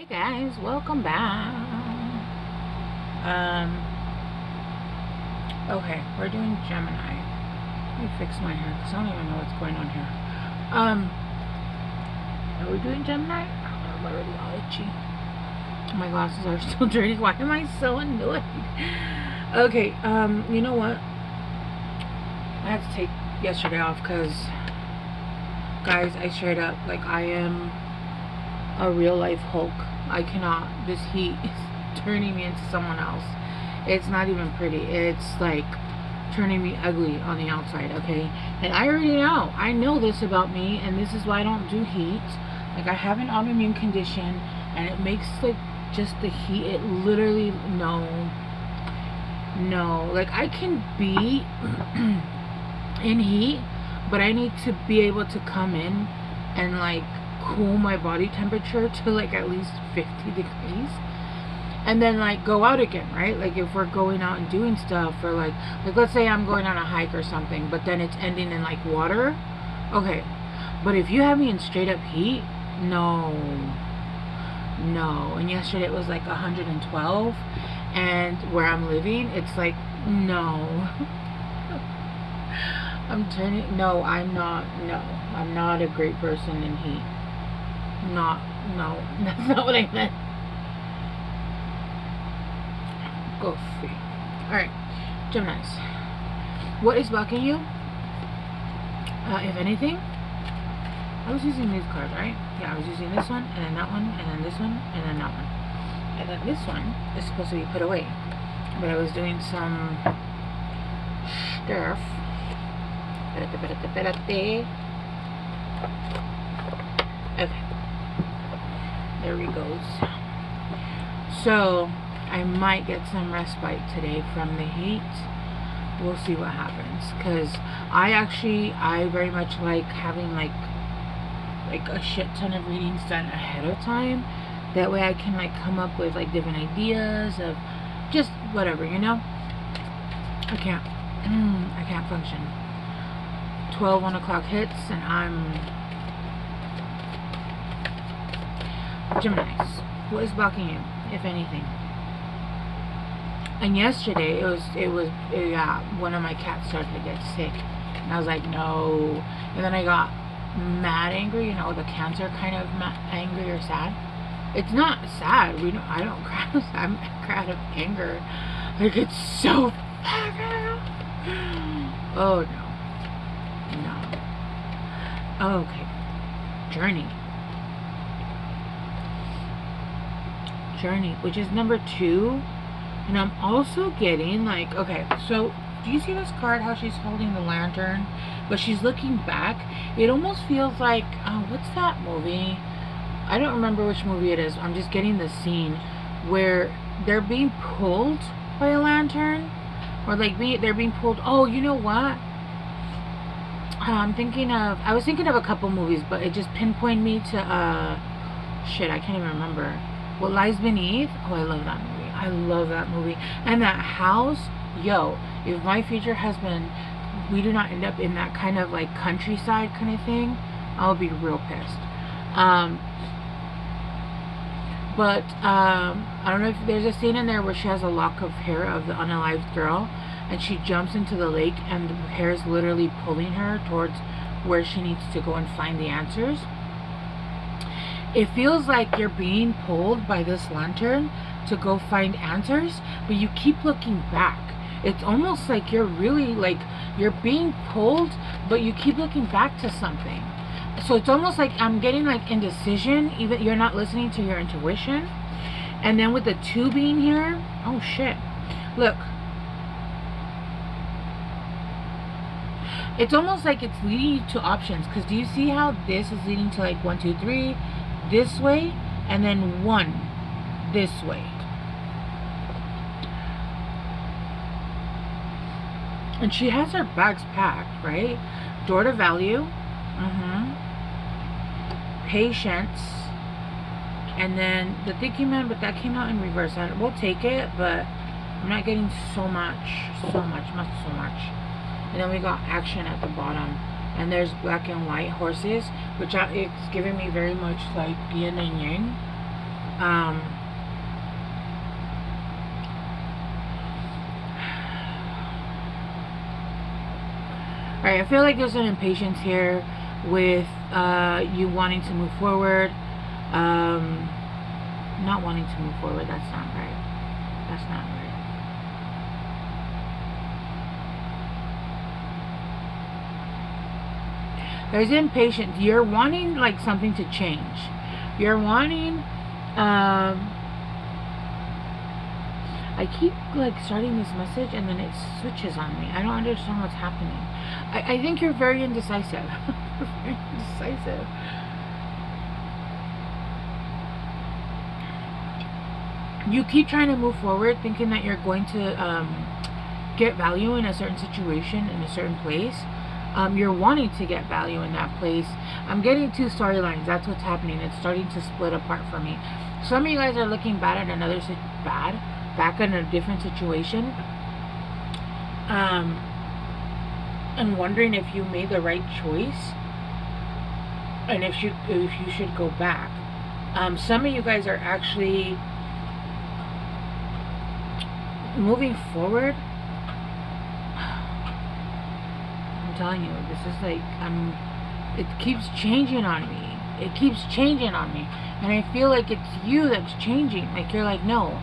Guys, welcome back. Okay, we're doing Gemini. Let me fix my hair because I don't even know what's going on here. Are we doing Gemini? I'm already all itchy. My glasses are still dirty. Why am I so annoyed? Okay, you know what? I had to take yesterday off because, guys, I straight up, like, I am a real life Hulk. I cannot. This heat is turning me into someone else. It's not even pretty. It's like turning me ugly on the outside, okay? And I already know. I know this about me, and this is why I don't do heat. Like, I have an autoimmune condition, and it makes, like, just the heat. It literally, no. Like, I can be in heat, but I need to be able to come in and, like, cool my body temperature to, like, at least 50 degrees and then, like, go out again, right? Like, if we're going out and doing stuff, or like let's say I'm going on a hike or something, but then it's ending in, like, water, okay. But if you have me in straight up heat, no. And yesterday it was like 112, and where I'm living it's like, no. I'm not a great person in heat. No, that's not what I meant. Go free. Alright, Geminis. What is blocking you? If anything, I was using these cards, right? Yeah, I was using this one, and then that one, and then this one, and then that one. And then this one is supposed to be put away. But I was doing some stuff. Okay. There he goes. So I might get some respite today from the heat. We'll see what happens, because I very much like having like a shit ton of readings done ahead of time. That way I can, like, come up with, like, different ideas of just whatever, you know. I can't function. 1 o'clock hits and I'm Geminis. What is blocking you, if anything? And yesterday one of my cats started to get sick, and I was like, no. And then I got mad angry, you know, the cancer kind of angry or sad. It's not sad. I don't cry. I'm cry out of anger. Like, it's so oh no. Okay. Journey, which is number 2. And I'm also getting, like, okay, so do you see this card, how she's holding the lantern, but she's looking back? It almost feels like, what's that movie? I don't remember which movie it is. I'm just getting the scene where they're being pulled by a lantern, or like they're being pulled. Oh, you know what? I was thinking of a couple movies, but it just pinpointed me to shit, I can't even remember. What Lies Beneath? Oh, I love that movie. And that house, yo, if my future husband, we do not end up in that kind of, like, countryside kind of thing, I'll be real pissed. But I don't know if there's a scene in there where she has a lock of hair of the unalived girl, and she jumps into the lake, and the hair is literally pulling her towards where she needs to go and find the answers. It feels like you're being pulled by this lantern to go find answers, but you keep looking back. It's almost like you're really, like, you're being pulled, but you keep looking back to something. So it's almost like I'm getting, like, indecision. Even you're not listening to your intuition. And then with the 2 being here, oh shit, look, it's almost like it's leading you to options. Because do you see how this is leading to, like, 1, 2, 3 this way, and then 1 this way? And she has her bags packed, right? Door to value, patience, and then the thinking man, but that came out in reverse. And we'll take it, but I'm not getting so much. And then we got action at the bottom, and there's black and white horses, which it's giving me very much like yin and yang. Alright, I feel like there's an impatience here with you wanting to move forward. Not wanting to move forward, that's not right. That's not right. There's impatience. You're wanting like something to change. You're wanting I keep like starting this message and then it switches on me. I don't understand what's happening. I think you're very indecisive. You're very indecisive. You keep trying to move forward thinking that you're going to get value in a certain situation, in a certain place. You're wanting to get value in that place. I'm getting two storylines. That's what's happening. It's starting to split apart for me. Some of you guys are looking bad at another back in a different situation, and wondering if you made the right choice and if you should go back. Some of you guys are actually moving forward. I'm telling you, this is like it keeps changing on me. It keeps changing on me, and I feel like it's you that's changing. Like you're like, no,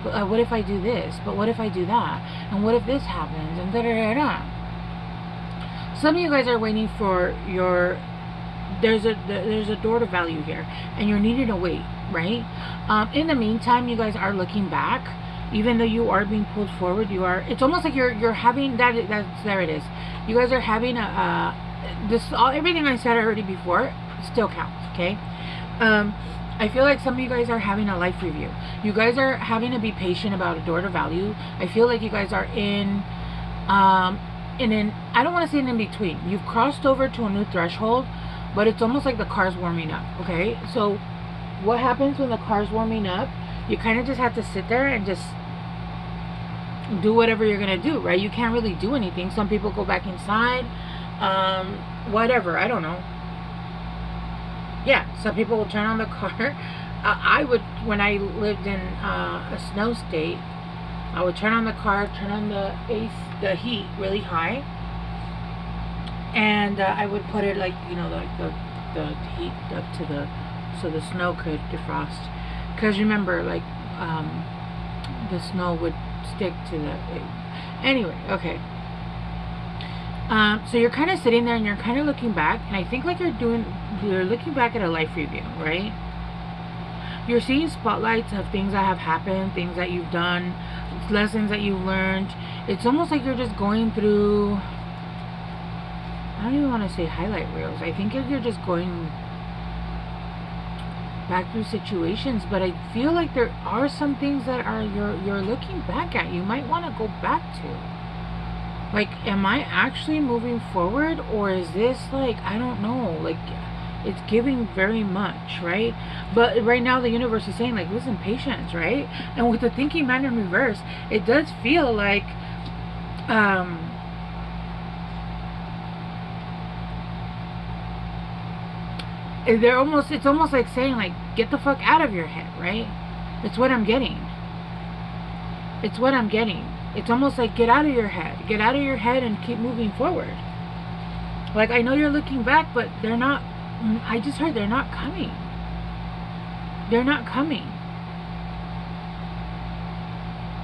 but what if I do this? But what if I do that? And what if this happens? And da da da da. Some of you guys are waiting for your. There's a door to value here, and you're needing to wait, right? In the meantime, you guys are looking back. Even though you are being pulled forward, you are. It's almost like you're having that. There it is. You guys are having everything I said already before still counts. Okay. I feel like some of you guys are having a life review. You guys are having to be patient about a door to value. I feel like you guys are in an I don't want to say in between. You've crossed over to a new threshold, but it's almost like the car's warming up. Okay. So what happens when the car's warming up? You kind of just have to sit there and just do whatever you're gonna do, right? You can't really do anything. Some people go back inside, whatever, I don't know. Yeah, some people will turn on the car. I would, when I lived in a snow state, I would turn on the car, turn on the heat really high, and I would put it like, you know, like the heat up to so the snow could defrost. Because remember, like, the snow would stick to the... Anyway, okay. So you're kind of sitting there and you're kind of looking back. And I think like you're looking back at a life review, right? You're seeing spotlights of things that have happened, things that you've done, lessons that you've learned. It's almost like you're just going through... I don't even want to say highlight reels. I think you're just going... back through situations, but I feel like there are some things that are you're looking back at. You might want to go back to. Like, am I actually moving forward, or is this like, I don't know, like it's giving very much, right? But right now the universe is saying like, listen, patience, right? And with the thinking man in reverse, it does feel like it's almost like saying like, get the fuck out of your head, right? It's what I'm getting. It's what I'm getting. It's almost like, get out of your head. Get out of your head and keep moving forward. Like, I know you're looking back, but they're not. I just heard they're not coming. They're not coming.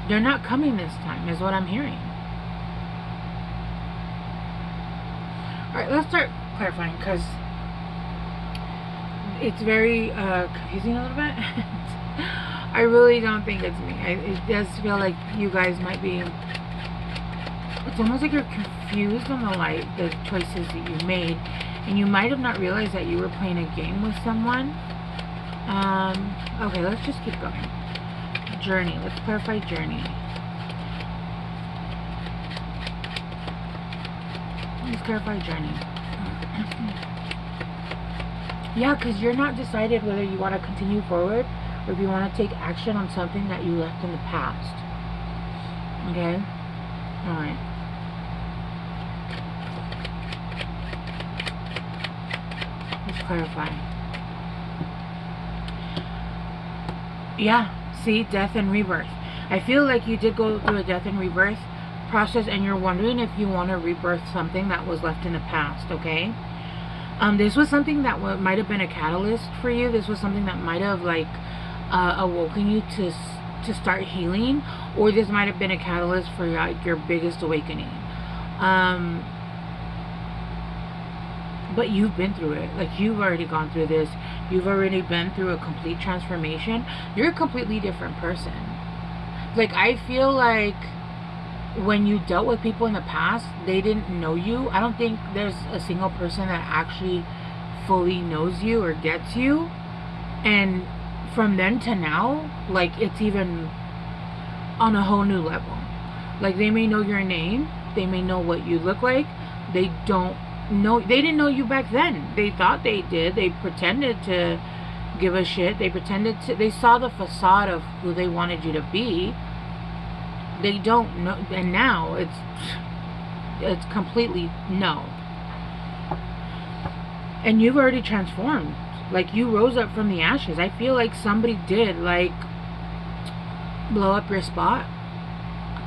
They're not coming this time, is what I'm hearing. Alright, let's start clarifying, because it's very confusing a little bit. I really don't think it's me. It does feel like you guys might be... It's almost like you're confused on the choices that you made, and you might have not realized that you were playing a game with someone. Okay, let's just keep going. Journey. Let's clarify journey. Let's clarify journey. Yeah, because you're not decided whether you want to continue forward or if you want to take action on something that you left in the past. Okay? Alright. Let's clarify. Yeah, see, death and rebirth. I feel like you did go through a death and rebirth process, and you're wondering if you want to rebirth something that was left in the past, okay? This was something that might have been a catalyst for you. This was something that might have, like, awoken you to start healing, or this might have been a catalyst for your biggest awakening. But you've been through it. Like, you've already gone through this. You've already been through a complete transformation. You're a completely different person. Like, I feel like when you dealt with people in the past, they didn't know you. I don't think there's a single person that actually fully knows you or gets you. And from then to now, like, it's even on a whole new level. Like, they may know your name, they may know what you look like. They didn't know you back then. They thought they did. They pretended to give a shit. They saw the facade of who they wanted you to be. They don't know, and now it's completely no. And you've already transformed. Like, you rose up from the ashes. I feel like somebody did, like, blow up your spot,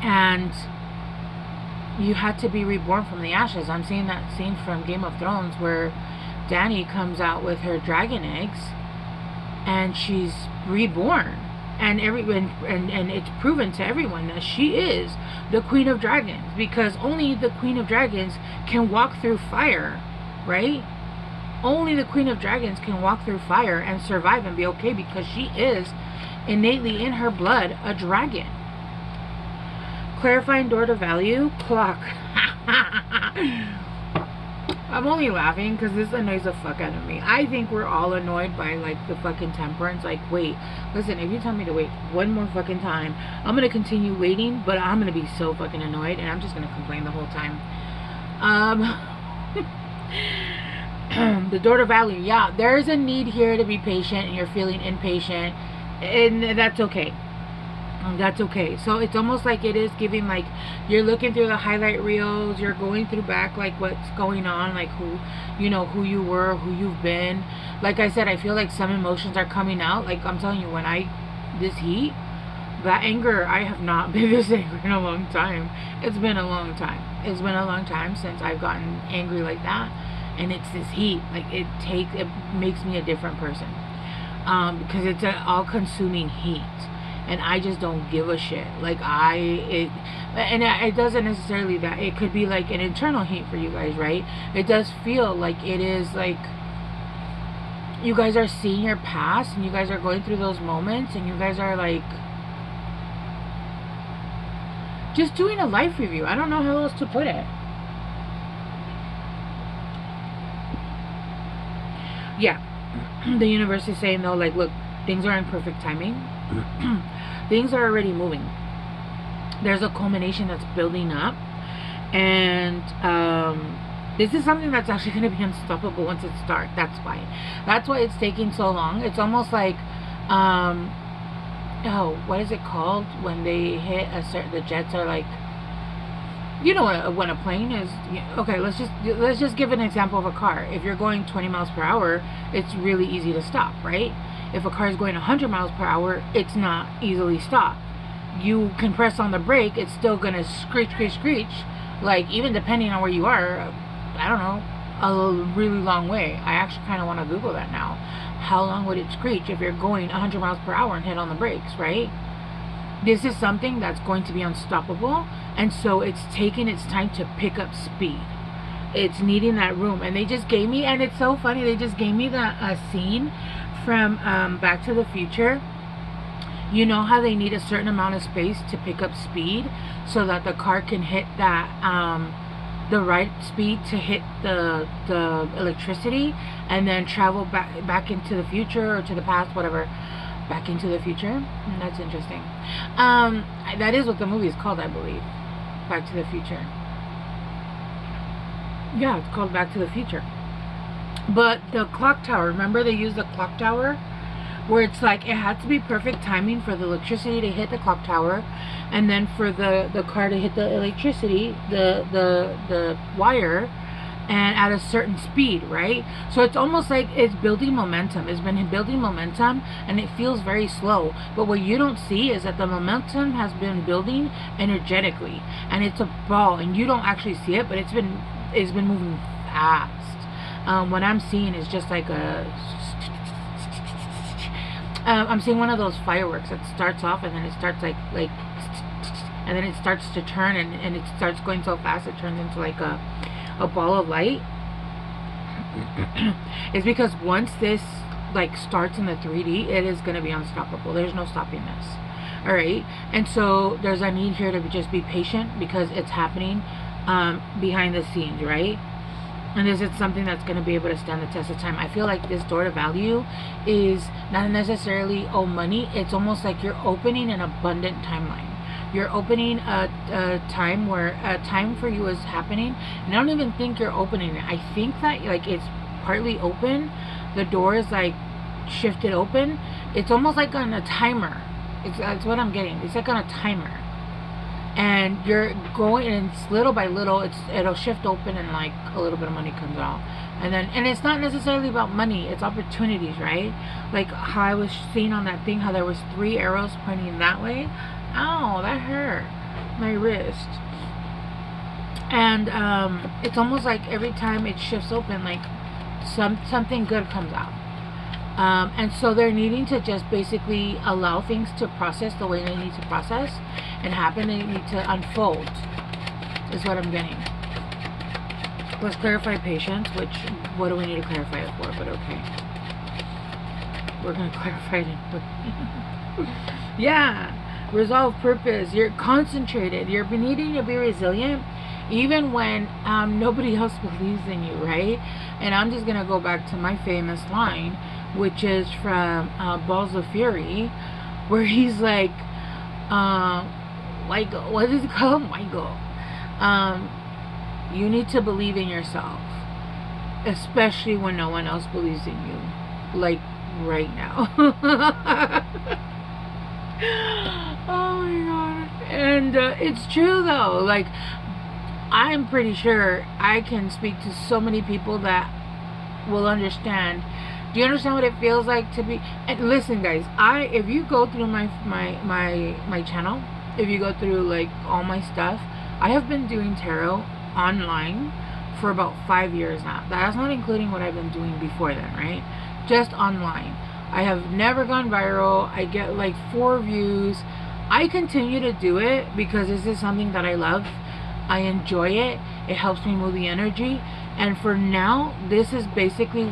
and you had to be reborn from the ashes. I'm seeing that scene from Game of Thrones where Dany comes out with her dragon eggs, and she's reborn. And it's proven to everyone that she is the Queen of Dragons, because only the Queen of Dragons can walk through fire, right? Only the Queen of Dragons can walk through fire and survive and be okay, because she is innately in her blood a dragon. Clarifying door to value, clock. I'm only laughing because this annoys the fuck out of me. I think we're all annoyed by, like, the fucking temperance. Like, wait, listen, if you tell me to wait one more fucking time, I'm gonna continue waiting, but I'm gonna be so fucking annoyed, and I'm just gonna complain the whole time. The door to value. Yeah, there's a need here to be patient, and you're feeling impatient, and that's okay. That's okay. So it's almost like it is giving, like, you're looking through the highlight reels, you're going through back, like, what's going on, like, who you were, who you've been. Like I said, I feel like some emotions are coming out. Like, I'm telling you, this heat, that anger, I have not been this angry in a long time. It's been a long time. It's been a long time since I've gotten angry like that. And it's this heat. Like, it makes me a different person. Because it's an all-consuming heat. And I just don't give a shit. Like, it doesn't necessarily that. It could be like an internal heat for you guys, right? It does feel like it is, like, you guys are seeing your past, and you guys are going through those moments, and you guys are, like, just doing a life review. I don't know how else to put it. Yeah. The universe is saying, though, like, look, things are in perfect timing. Things are already moving. There's a culmination that's building up, and this is something that's actually going to be unstoppable once it starts. That's why it's taking so long. It's almost like what is it called when they hit the jets are like, you know, when a plane is, okay, let's just give an example of a car. If you're going 20 miles per hour, it's really easy to stop, right? If a car is going 100 miles per hour, it's not easily stopped. You can press on the brake, it's still going to screech. Like, even depending on where you are, I don't know, a really long way. I actually kind of want to Google that now. How long would it screech if you're going 100 miles per hour and hit on the brakes, right? This is something that's going to be unstoppable, and so it's taking its time to pick up speed. It's needing that room, and they just gave me, and it's so funny, they just gave me a scene from Back to the Future. You know how they need a certain amount of space to pick up speed so that the car can hit that the right speed to hit the electricity, and then travel back into the future or to the past, whatever. Back into the future. That's interesting. That is what the movie is called, I believe. Back to the Future. Yeah, it's called Back to the Future. But the clock tower, remember they used the clock tower where it's like it had to be perfect timing for the electricity to hit the clock tower, and then for the car to hit the electricity, the wire, and at a certain speed, right? So it's almost like it's building momentum. It's been building momentum, and it feels very slow. But what you don't see is that the momentum has been building energetically, and it's a ball, and you don't actually see it, but it's been moving fast. What I'm seeing is just like I'm seeing one of those fireworks that starts off, and then it starts like, and then it starts to turn, and it starts going so fast it turns into like a ball of light. It's because once this like starts in the 3D, it is going to be unstoppable. There's no stopping this. All right, and so there's a need here to just be patient, because it's happening behind the scenes, right? And this is something that's going to be able to stand the test of time. I feel like this door to value is not necessarily money. It's almost like you're opening an abundant timeline. You're opening a time where a time for you is happening, and I don't even think you're opening it. I think that like it's partly open. The door is like shifted open. It's almost like on a timer. That's what I'm getting. It's like on a timer, and you're going, and it's little by little. It'll shift open, and like a little bit of money comes out, and it's not necessarily about money. It's opportunities, right? Like how I was seeing on that thing, how there was 3 arrows pointing that way. Ow, that hurt my wrist. And it's almost like every time it shifts open, like something good comes out. And so they're needing to just basically allow things to process the way they need to process and happen. They need to unfold, is what I'm getting. Let's clarify patience, which, what do we need to clarify it for? But okay, we're going to clarify it. Yeah. Resolve, purpose. You're concentrated. You're needing to be resilient even when nobody else believes in you, right? And I'm just gonna go back to my famous line, which is from Balls of Fury, where he's like what is it called? Michael. You need to believe in yourself, especially when no one else believes in you, like right now. Oh my god. And it's true though. Like, I'm pretty sure I can speak to so many people that will understand. Do you understand what it feels like to be? And listen guys, if you go through my channel, if you go through like all my stuff, I have been doing tarot online for about 5 years now. That's not including what I've been doing before then, right? Just online. I have never gone viral. I get like 4 views. I continue to do it because this is something that I love. I enjoy it. It helps me move the energy. And for now, this is basically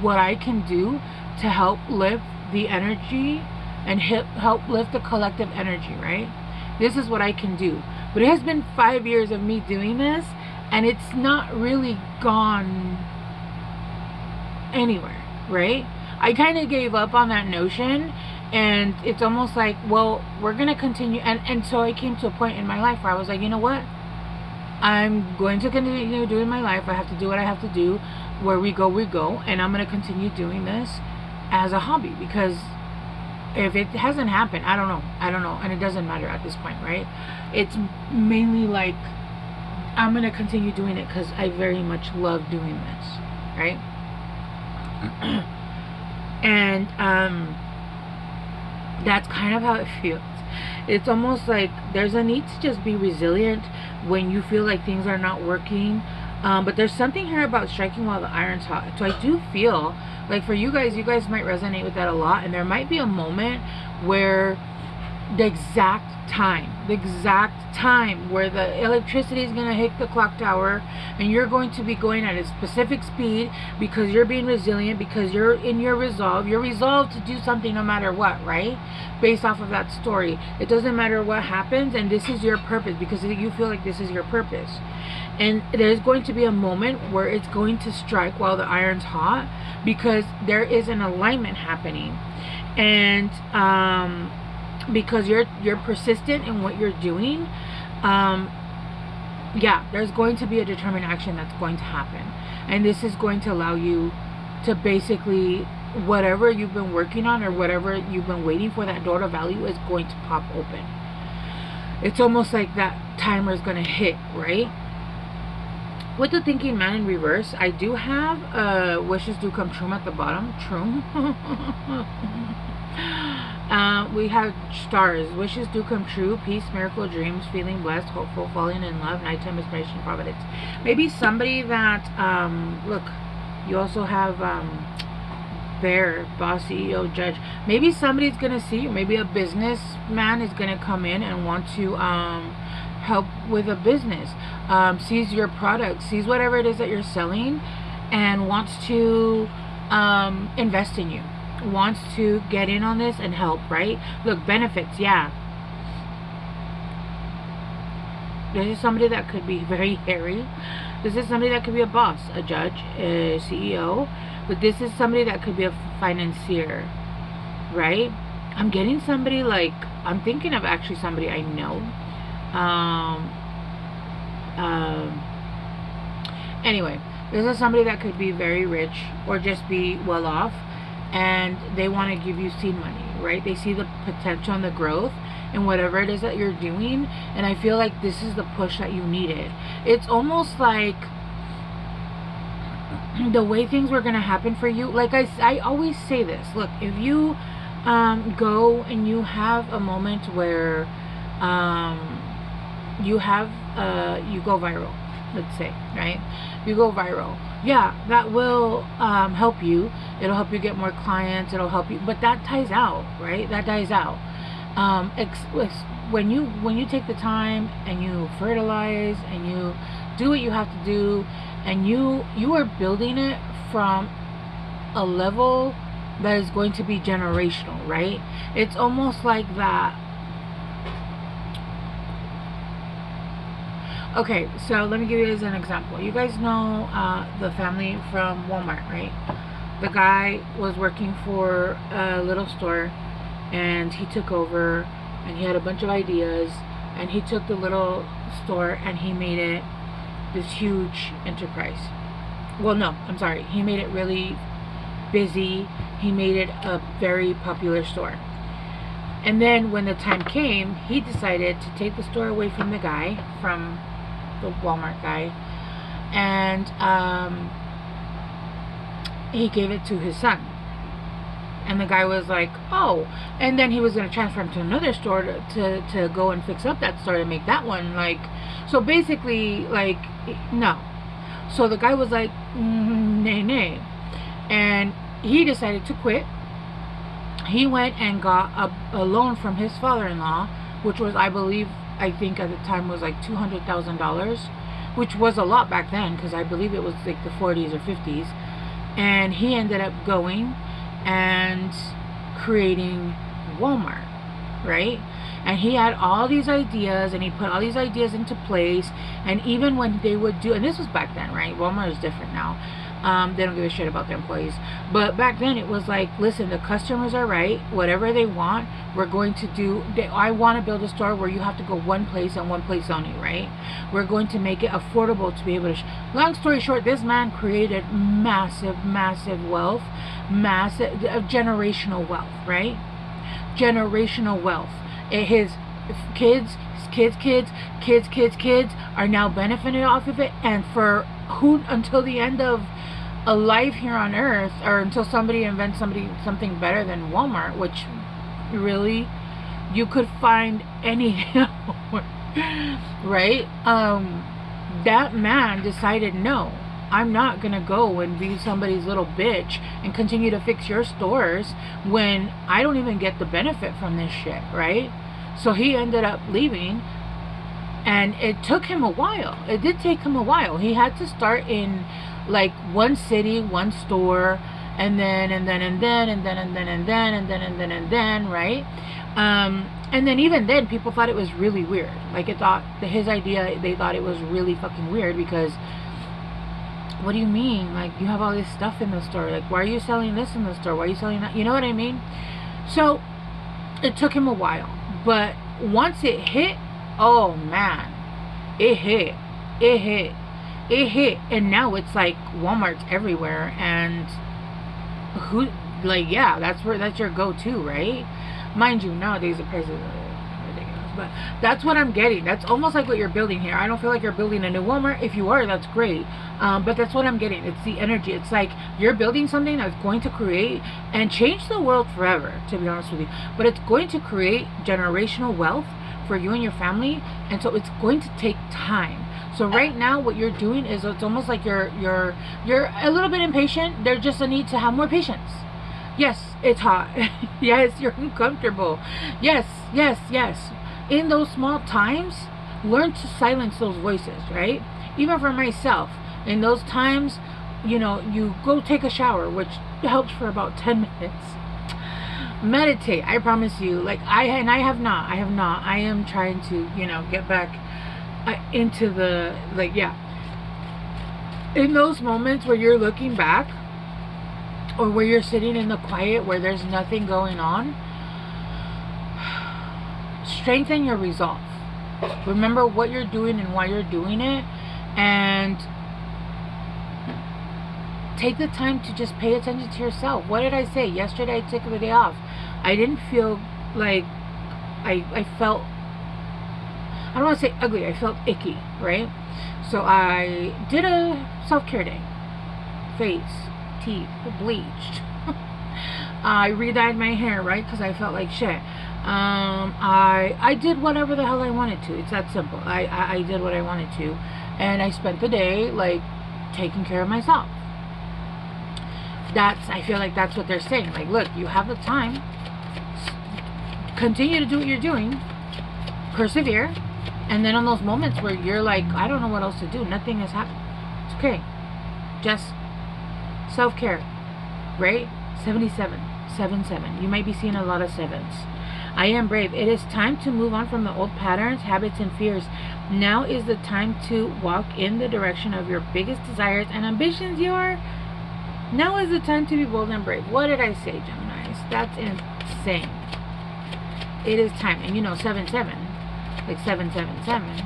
what I can do to help lift the energy and help lift the collective energy, right? This is what I can do. But it has been 5 years of me doing this, and it's not really gone anywhere, right? I kind of gave up on that notion, and it's almost like, well, we're going to continue. And so I came to a point in my life where I was like, you know what? I'm going to continue doing my life. I have to do what I have to do. Where we go, we go. And I'm going to continue doing this as a hobby, because if it hasn't happened, I don't know. And it doesn't matter at this point, right? It's mainly like, I'm going to continue doing it because I very much love doing this, right? And that's kind of how it feels. It's almost like there's a need to just be resilient when you feel like things are not working. But there's something here about striking while the iron's hot. So I do feel like for you guys might resonate with that a lot. And there might be a moment where the exact time where the electricity is going to hit the clock tower, and you're going to be going at a specific speed because you're being resilient, because you're in your resolve. You're resolved to do something no matter what, right? Based off of that story. It doesn't matter what happens, and this is your purpose because you feel like this is your purpose. And there's going to be a moment where it's going to strike while the iron's hot, because there is an alignment happening. And because you're persistent in what you're doing, yeah, there's going to be a determined action that's going to happen, and this is going to allow you to basically, whatever you've been working on or whatever you've been waiting for, that door to value is going to pop open. It's almost like that timer is going to hit, right? With the thinking man in reverse, I do have wishes do come true at the bottom. True. We have stars. Wishes do come true. Peace, miracle, dreams, feeling blessed, hopeful, falling in love, nighttime inspiration, providence. Maybe somebody that, look, you also have bear, boss, CEO, judge. Maybe somebody's going to see you. Maybe a businessman is going to come in and want to help with a business. Sees your product, sees whatever it is that you're selling, and wants to invest in you. Wants to get in on this and help, right? Look, benefits, yeah. This is somebody that could be very hairy. This is somebody that could be a boss, a judge, a CEO. But this is somebody that could be a financier, right? I'm getting somebody like, I'm thinking of actually somebody I know. Anyway, this is somebody that could be very rich or just be well off, and they want to give you seed money, right? They see the potential and the growth in whatever it is that you're doing, and I feel like this is the push that you needed. It's almost like the way things were going to happen for you. Like I always say this, look, if you go and you have a moment where you go viral, let's say, right? You go viral. Yeah, that will help you. It'll help you get more clients. It'll help you, but that dies out, right? That dies out. When you take the time and you fertilize and you do what you have to do, and you are building it from a level that is going to be generational, right? It's almost like that. Okay, so let me give you as an example. You guys know the family from Walmart, right? The guy was working for a little store, and he took over, and he had a bunch of ideas, and he took the little store and he made it this huge enterprise. Well, no, I'm sorry. He made it really busy. He made it a very popular store. And then when the time came, he decided to take the store away from the guy, from the Walmart guy, and he gave it to his son. And the guy was like, oh, and then he was going to transfer him to another store to go and fix up that store to make that one, like, so basically, like, no. So the guy was like, nay. And he decided to quit. He went and got a loan from his father-in-law, which was, I think at the time was like $200,000, which was a lot back then, because I believe it was like the 40s or 50s. And he ended up going and creating Walmart, right? And he had all these ideas, and he put all these ideas into place. And even when they would do, and this was back then, right? Walmart is different now. They don't give a shit about the employees. But back then it was like, listen, the customers are right. Whatever they want, we're going to do. I want to build a store where you have to go one place and one place only, right? We're going to make it affordable to be able to. Long story short, this man created massive wealth, massive generational wealth, right? Generational wealth. His kids are now benefiting off of it, and for who, until the end of a life here on earth, or until somebody invents something better than Walmart, which really you could find anywhere, right? That man decided, no, I'm not gonna go and be somebody's little bitch and continue to fix your stores when I don't even get the benefit from this shit, right? So he ended up leaving, and it took him a while. It did take him a while. He had to start in like one city, one store, and then, right? And then even then, people thought it was really weird. Like, they thought it was really fucking weird, because what do you mean? Like, you have all this stuff in the store. Like, why are you selling this in the store? Why are you selling that? You know what I mean? So it took him a while, but once it hit, oh man, it hit, and now it's like Walmart's everywhere, and who, like, yeah, that's your go-to, right? Mind you, nowadays the prices are ridiculous, but that's what I'm getting. That's almost like what you're building here. I don't feel like you're building a new Walmart. If you are, that's great. But that's what I'm getting. It's the energy. It's like you're building something that's going to create and change the world forever, to be honest with you. But it's going to create generational wealth for you and your family, and so it's going to take time. So right now what you're doing is, it's almost like you're a little bit impatient. There's just a need to have more patience. Yes, it's hot. Yes, you're uncomfortable. Yes, yes, yes. In those small times, learn to silence those voices, right? Even for myself, in those times, you know, you go take a shower, which helps for about 10 minutes. Meditate. I promise you, like I have not. I am trying to, you know, get back into the, like, yeah. In those moments where you're looking back, or where you're sitting in the quiet, where there's nothing going on, strengthen your resolve. Remember what you're doing and why you're doing it, and take the time to just pay attention to yourself. What did I say? Yesterday I took the day off. I didn't feel like, I felt, I don't want to say ugly, I felt icky, right? So I did a self-care day. Face, teeth, bleached. I re-dyed my hair, right? Because I felt like shit. I did whatever the hell I wanted to. It's that simple. I did what I wanted to, and I spent the day like taking care of myself. I feel like that's what they're saying. Like, look, you have the time. Continue to do what you're doing. Persevere. And then on those moments where you're like, I don't know what else to do, nothing has happened, it's okay. Just self-care, right? 77. You might be seeing a lot of sevens. I am brave. It is time to move on from the old patterns, habits, and fears. Now is the time to walk in the direction of your biggest desires and ambitions. Now is the time to be bold and brave. What did I say, Geminis? That's insane. It is time. And you know, 77, like 777,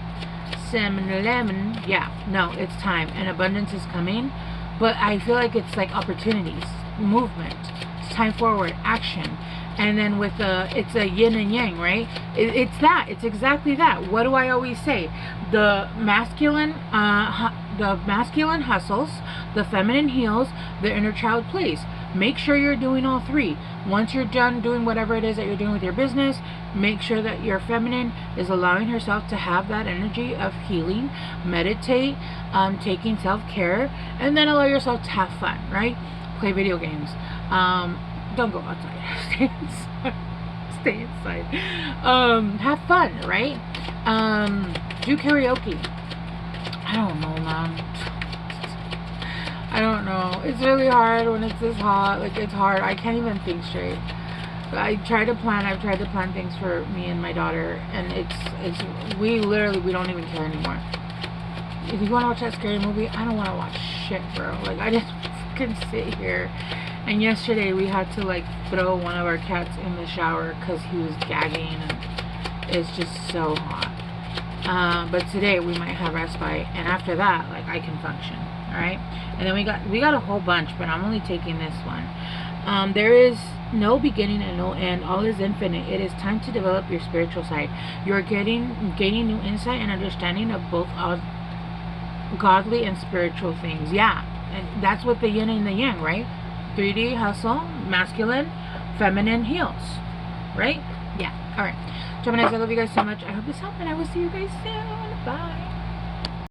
7-11. Yeah, no, it's time. And abundance is coming. But I feel like it's like opportunities, movement. It's time forward, action. And then with it's a yin and yang, right? It's that. It's exactly that. What do I always say? The masculine hustles, the feminine heals, the inner child plays. Make sure you're doing all three. Once you're done doing whatever it is that you're doing with your business, make sure that your feminine is allowing herself to have that energy of healing, meditate, taking self-care, and then allow yourself to have fun, right? Play video games. Don't go outside. Stay inside. Stay inside. Have fun, right? Do karaoke. I don't know, man. I don't know. It's really hard when it's this hot. Like, it's hard. I can't even think straight. But I've tried to plan things for me and my daughter, and we don't even care anymore. If you want to watch that scary movie, I don't want to watch shit, bro. Like, I just can sit here. And yesterday we had to like throw one of our cats in the shower because he was gagging, and it's just so hot. But today we might have respite, and after that, like, I can function. All right. And then we got a whole bunch, but I'm only taking this one. There is no beginning and no end. All is infinite. It is time to develop your spiritual side. You're gaining new insight and understanding of both godly and spiritual things. Yeah, and that's what the yin and the yang, right? 3D hustle, masculine, feminine heals, right? Yeah. All right, Geminis, I love you guys so much. I hope this helped, and I will see you guys soon. Bye.